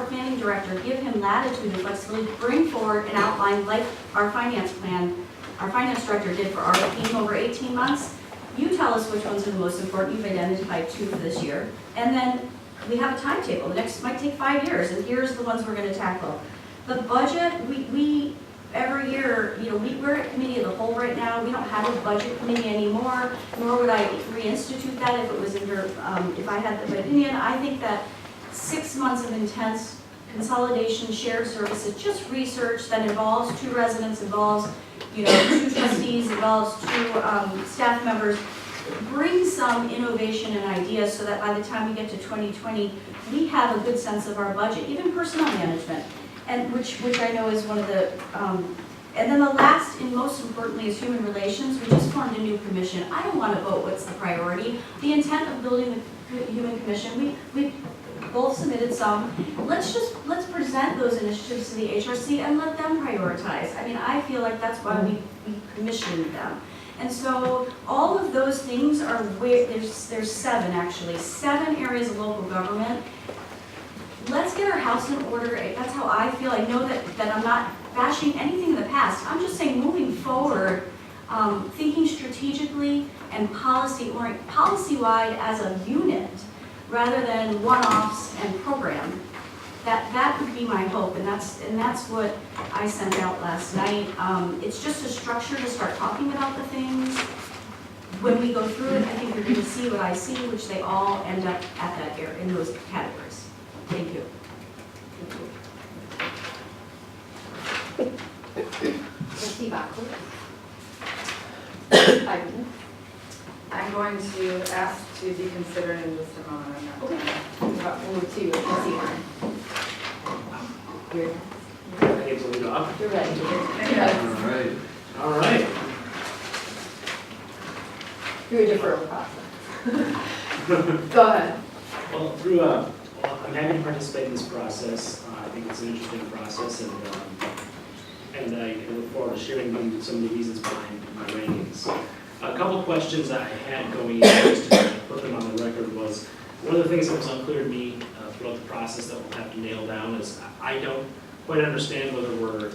planning director, give him latitude and flexibility, bring forward an outline like our finance director did for our team over 18 months. You tell us which ones are the most important. You've identified 2 for this year. And then we have a timetable. The next might take 5 years, and here's the ones we're going to tackle. The budget, we every year, we're at committee of the whole right now. We don't have a budget committee anymore, nor would I reinstitute that if it was if I had the opinion. I think that 6 months of intense consolidation, shared services, just research that involves 2 residents, involves 2 trustees, involves 2 staff members, bring some innovation and ideas so that by the time we get to 2020, we have a good sense of our budget, even personnel management, and which I know is one of the, and then the last and most importantly is human relations. We just formed a new commission. I don't want to vote what's the priority. The intent of building the human commission, we both submitted some. Let's present those initiatives to the HRC and let them prioritize. I mean, I feel like that's why we commissioned them. And so all of those things are where, there's 7 actually, 7 areas of local government. Let's get our house in order. That's how I feel. I know that I'm not bashing anything in the past. I'm just saying moving forward, thinking strategically and policy-wide as a unit, rather than one-offs and program. That would be my hope, and that's what I sent out last night. It's just a structure to start talking about the things. When we go through it, I think you're going to see what I see, which they all end up at that area in those categories. Thank you. Trustee Bachler. I'm going to ask to be considered in just a moment. Okay. We'll move to trustee Warren. You're I get to lead off. ready. All right. Through a deferral process. Go ahead. Well, I'm happy to participate in this process. I think it's an interesting process, and I look forward to sharing some of the reasons behind my rankings. A couple questions I had going in, just to put them on the record, was one of the things that was unclear to me throughout the process that we'll have to nail down is I don't quite understand whether we're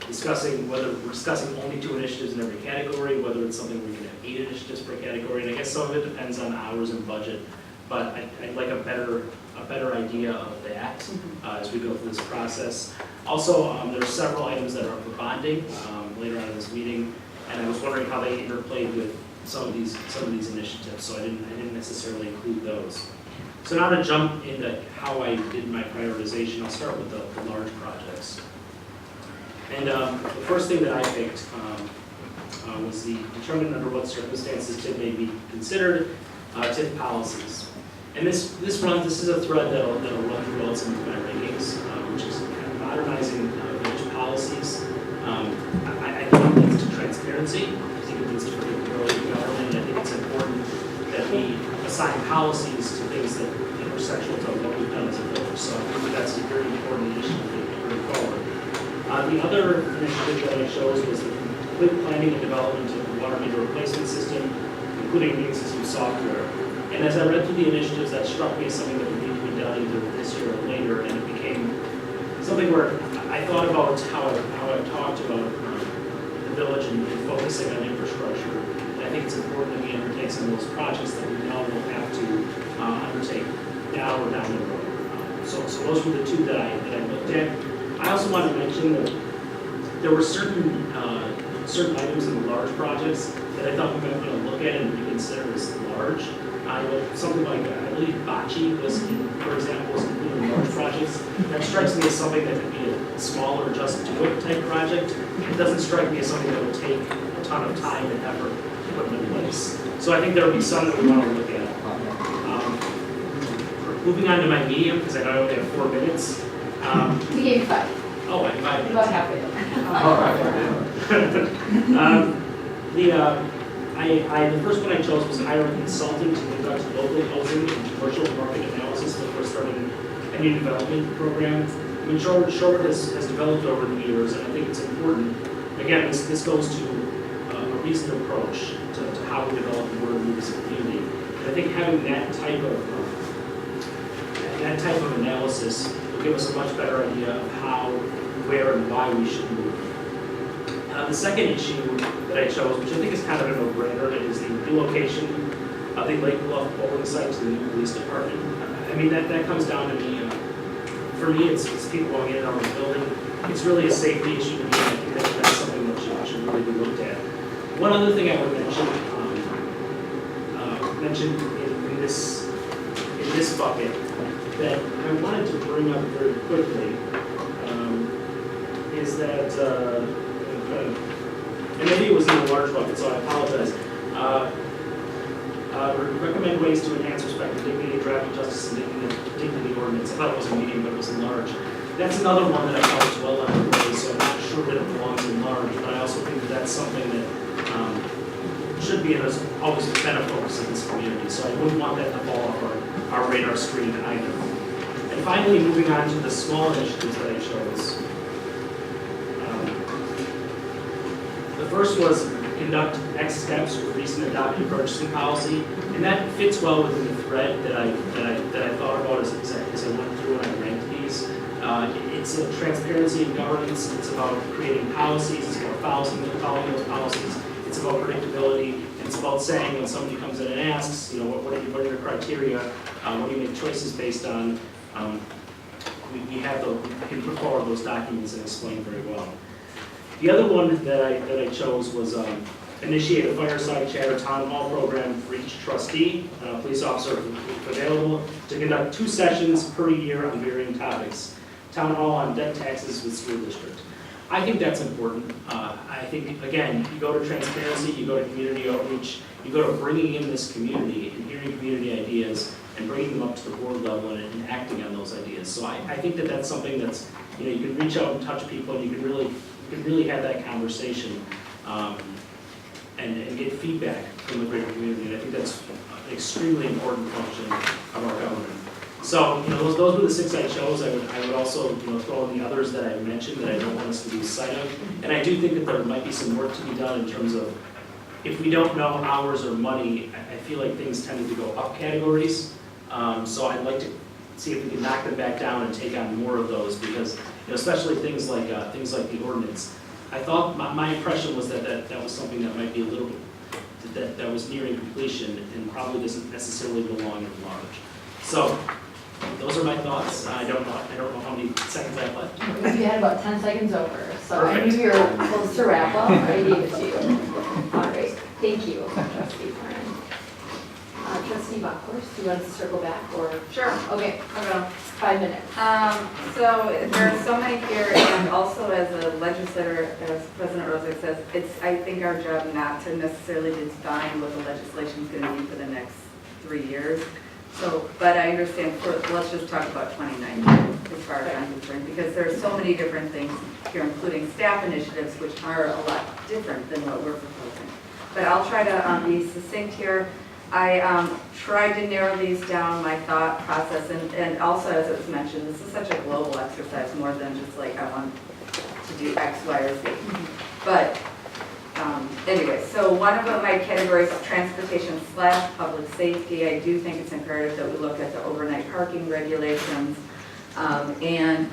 discussing only 2 initiatives in every category, whether it's something where we can have 8 initiatives per category, and I guess some of it depends on hours and budget. But I'd like a better idea of that as we go through this process. Also, there are several items that are for bonding later on in this meeting, and I was wondering how they interplayed with some of these initiatives. So I didn't necessarily include those. So now to jump into how I did my prioritization, I'll start with the large projects. And the first thing that I picked was the determine under what circumstances TIF may be considered TIF policies. And this is a thread that'll run throughout some of my rankings, which is kind of modernizing village policies. I think it leads to transparency. I think it leads to predictability in government. And I think it's important that we assign policies to things that intersectional to what we've done as a village. So I think that's a very important initiative to bring forward. The other initiative that I chose was the complete planning and development of the water meter replacement system, including meter system software. And as I read through the initiatives, that struck me as something that would need to be done either this year or later, and it became something where I thought about how I've talked about the village and focusing on infrastructure. And I think it's important that we undertake some of those projects that we know we'll have to undertake now or down the road. So those were the 2 that I looked at. I also want to mention that there were certain items in the large projects that I thought we might want to look at and reconsider as large. Something like, I believe Bocce was, for example, was included in large projects. That strikes me as something that could be a smaller, just do it type project. It doesn't strike me as something that would take a ton of time and effort to put in place. So I think there will be some that we want to look at. Moving on to my medium, because I know I only have 4 minutes. We gave you 5. Oh, I have 5 minutes. About halfway done. The first one I chose was hire a consultant to conduct local housing and commercial market analysis before starting a new development program. I mean, Shorewood has developed over the years, and I think it's important. Again, this goes to a reasoned approach to how we develop the word moves in the community. And I think having that type of analysis would give us a much better idea of how, where, and why we should move. The second issue that I chose, which I think is kind of a no-brainer, is the relocation of the Lake Bluff polling site to the new police department. I mean, that comes down to me, for me, it's people going in and out of the building. It's really a safety issue to me, and I think that's something that should really be looked at. One other thing I would mention, in this bucket, that I wanted to bring up very quickly, is that, and maybe it was in a large bucket, so I apologize. Recommend ways to enhance respect for dignity, driving justice, and dignity ordinance. I thought it was a medium, but it was in large. That's another one that I thought was well underway, so I'm not sure that it belongs in large, but I also think that that's something that should be and has always been a focus of this community, so I wouldn't want that to fall off our radar screen either. And finally, moving on to the small initiatives that I chose. The first was conduct next steps with recent adopted purchasing policy, and that fits well within the thread that I thought about as I went through and I ranked these. It's a transparency and governance. It's about creating policies. It's about following those policies. It's about predictability. And it's about saying when somebody comes in and asks, what are your criteria? What do you make choices based on? We can put forward those documents and explain very well. The other one that I chose was initiate a fireside chat or town hall program for each trustee, police officer if available, to conduct 2 sessions per year on varying topics. Town hall on debt taxes with school district. I think that's important. I think, again, you go to transparency, you go to community outreach, you go to bringing in this community and hearing community ideas and bringing them up to the board level and acting on those ideas. So I think that that's something that's, you can reach out and touch people and you can really have that conversation and get feedback from the greater community. And I think that's an extremely important function of our government. So, those were the 6 I chose. I would also, throw in the others that I mentioned that I don't want us to lose sight of. And I do think that there might be some work to be done in terms of, if we don't know hours or money, I feel like things tended to go up categories. So I'd like to see if we can knock them back down and take on more of those, because, especially things like the ordinance. I thought my impression was that was something that might be a little bit that was nearing completion and probably doesn't necessarily belong in large. So those are my thoughts. I don't know how many seconds I have left. You had about 10 seconds over, so I Perfect. knew you were close to wrap up. I gave it to you. All right, thank you, Trustee Warren. Trustee Bachhorst, do you want us to circle back or? Sure. Okay, I will. 5 minutes. So there are so many here, and also as a legislator, as President Rosick says, it's, I think, our job not to necessarily define what the legislation is going to be for the next 3 years. So, but I understand, let's just talk about 2019 as far as I'm concerned, because there are so many different things here, including staff initiatives, which are a lot different than what we're proposing. But I'll try to be succinct here. I tried to narrow these down, my thought process, and also, as it was mentioned, this is such a global exercise, more than just like I want to do X, Y, or Z. But anyway, so one of my categories is transportation / public safety. I do think it's imperative that we look at the overnight parking regulations and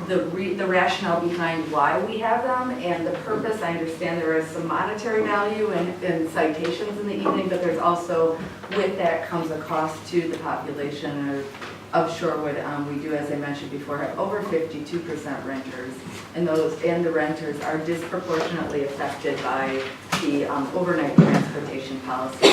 the rationale behind why we have them and the purpose. I understand there is some monetary value in citations in the evening, but there's also, with that comes a cost to the population of Shorewood. We do, as I mentioned before, have over 52% renters, and the renters are disproportionately affected by the overnight transportation policy.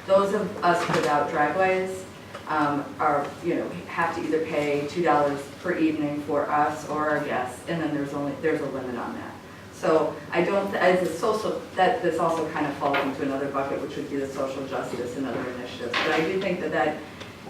Those of us without driveways have to either pay $2 per evening for us or our guests, and then there's a limit on that. So I don't, as a social, that this also kind of falls into another bucket, which would be the social justice and other initiatives. But I do think that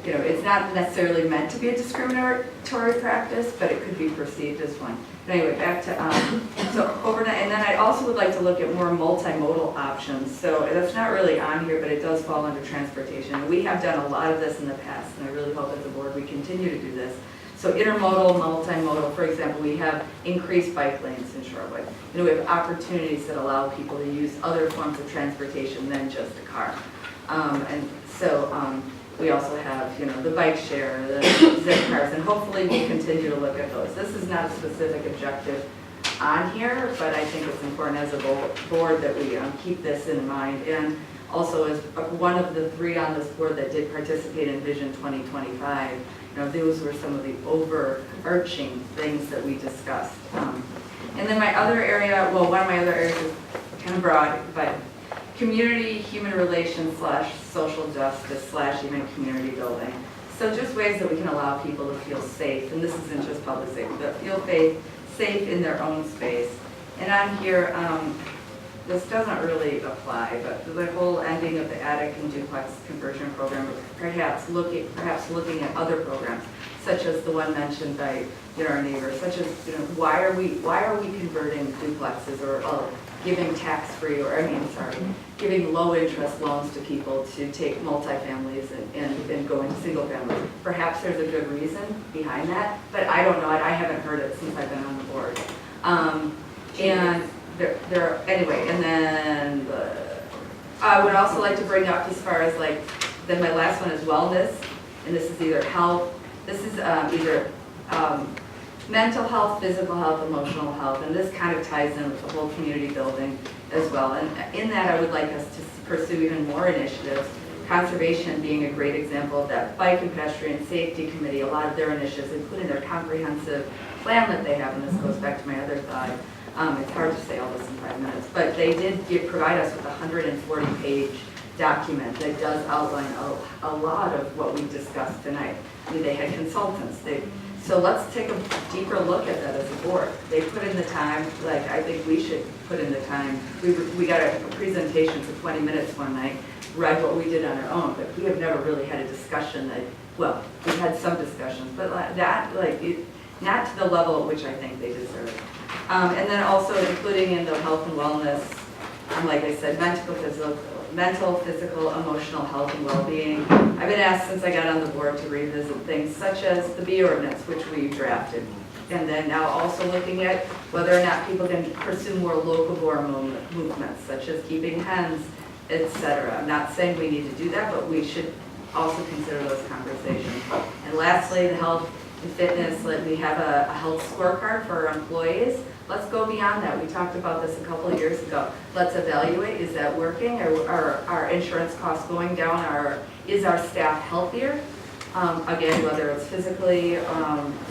it's not necessarily meant to be a discriminatory practice, but it could be perceived as one. But anyway, back to, so overnight, and then I also would like to look at more multimodal options. So that's not really on here, but it does fall under transportation. We have done a lot of this in the past, and I really hope as a board we continue to do this. So intermodal, multimodal, for example, we have increased bike lanes in Shorewood. We have opportunities that allow people to use other forms of transportation than just a car. And so We also have, the bike share, the zip cars, and hopefully we'll continue to look at those. This is not a specific objective on here, but I think it's important as a board that we keep this in mind. And also as one of the 3 on this board that did participate in Vision 2025, those were some of the overarching things that we discussed. And then my other area, well, one of my other areas is kind of broad, but community, human relations / social justice / even community building. So just ways that we can allow people to feel safe, and this isn't just public safety, but feel safe in their own space. And on here, this doesn't really apply, but the whole ending of the attic and duplex conversion program, perhaps looking at other programs, such as the one mentioned by our neighbor, such as why are we converting duplexes or giving tax-free giving low-interest loans to people to take multifamilies and go into single families. Perhaps there's a good reason behind that, but I don't know it. I haven't heard it since I've been on the board. And anyway, and then I would also like to bring up as far as then my last one is wellness, and this is either health, this is either mental health, physical health, emotional health, and this kind of ties in with the whole community building as well. And in that, I would like us to pursue even more initiatives, conservation being a great example of that. Bike and pedestrian safety committee, a lot of their initiatives, including their comprehensive plan that they have, and this goes back to my other thought. It's hard to say all this in 5 minutes, but they did provide us with a 140-page document that does outline a lot of what we discussed tonight. I mean, they had consultants. So let's take a deeper look at that as a board. They put in the time, I think we should put in the time. We got a presentation for 20 minutes one night, read what we did on our own, but we have never really had a discussion well, we've had some discussions, but not to the level at which I think they deserve. And then also including in the health and wellness, like I said, mental, physical, emotional health and well-being. I've been asked since I got on the board to revisit things such as the bee ordinance, which we drafted. And then now also looking at whether or not people can pursue more locavore movements, such as keeping hens, etc. I'm not saying we need to do that, but we should also consider those conversations. And lastly, the health and fitness, we have a health scorecard for our employees. Let's go beyond that. We talked about this a couple of years ago. Let's evaluate, is that working? Are our insurance costs going down? Is our staff healthier? Again, whether it's physically,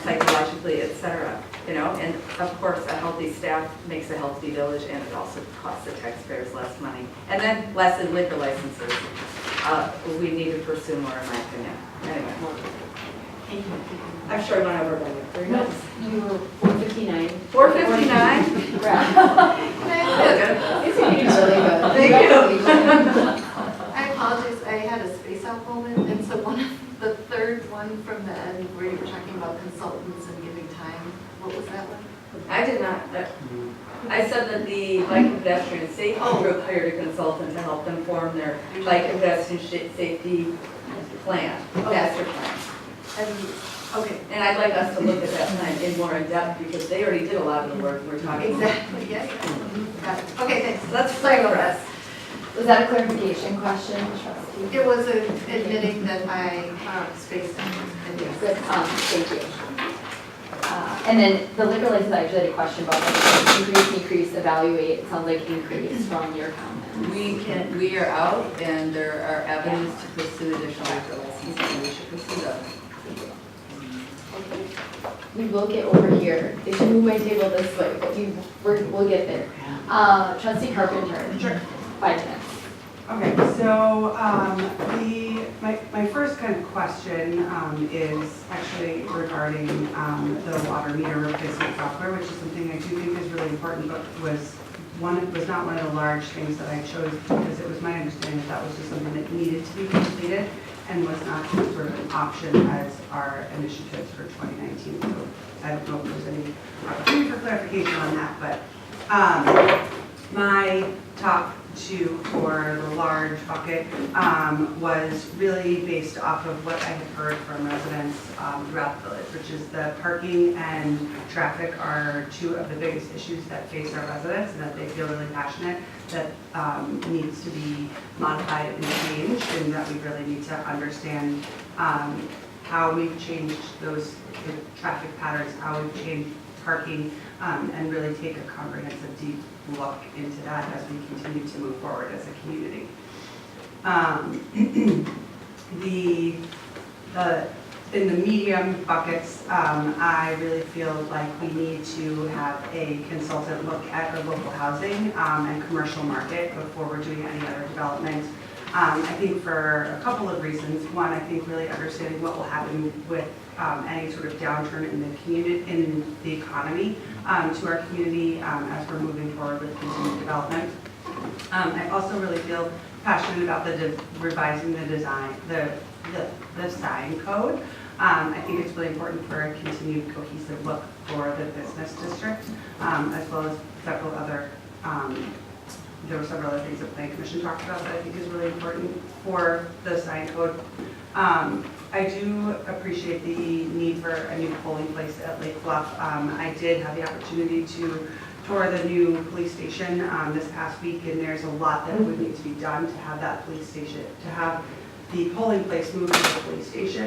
psychologically, etc. And of course, a healthy staff makes a healthy village, and it also costs the taxpayers less money. And then lastly, liquor licenses. We need to pursue more, in my opinion. Anyway. Thank you. I'm sure I went over by 3 minutes. You were 4:59. 4:59? It's really good. Thank you. I apologize, I had a space out moment, and so the third one from the end where you were talking about consultants and giving time, what was that one? I did not. I said that the bike and pedestrian safety group hired a consultant to help them form their bike and pedestrian safety plan, master plan. Okay. And I'd like us to look at that plan in more in depth because they already did a lot of the work we're talking about. Exactly, yes. Got it. Okay, thanks. Let's progress. Was that a clarification question, trustee? It was admitting that I spaced out. Good, thank you. And then the liquor license, I actually had a question about increase, decrease, evaluate. It sounds like increase from your comments. We are out and there are avenues to pursue additional liquor licenses and we should pursue those. We will get over here. They should move my table this way, but we'll get there. Trustee Carpenter. Sure. 5 minutes. Okay, so my first kind of question is actually regarding the water meter replacement software, which is something I do think is really important, but was not one of the large things that I chose because it was my understanding that was just something that needed to be completed and was not sort of an option as our initiatives for 2019. So I don't know if there's any opportunity for clarification on that, but my top to for the large bucket was really based off of what I had heard from residents throughout the village, which is the parking and traffic are two of the biggest issues that face our residents, and that they feel really passionate that needs to be modified and changed, and that we really need to understand how we've changed those traffic patterns, how we've changed parking, and really take a comprehensive, deep look into that as we continue to move forward as a community. In the medium buckets, I really feel like we need to have a consultant look at our local housing and commercial market before we're doing any other development. I think for a couple of reasons. One, I think really understanding what will happen with any sort of downturn in the community, in the economy, to our community as we're moving forward with continued development. I also really feel passionate about revising the design, the sign code. I think it's really important for a continued cohesive look for the business district, as well as several other. There were several other things the Planning Commission talked about that I think is really important for the sign code. I do appreciate the need for a new polling place at Lake Bluff. I did have the opportunity to tour the new police station this past week, and there's a lot that would need to be done to have that police station, to have the polling place moved to the police station.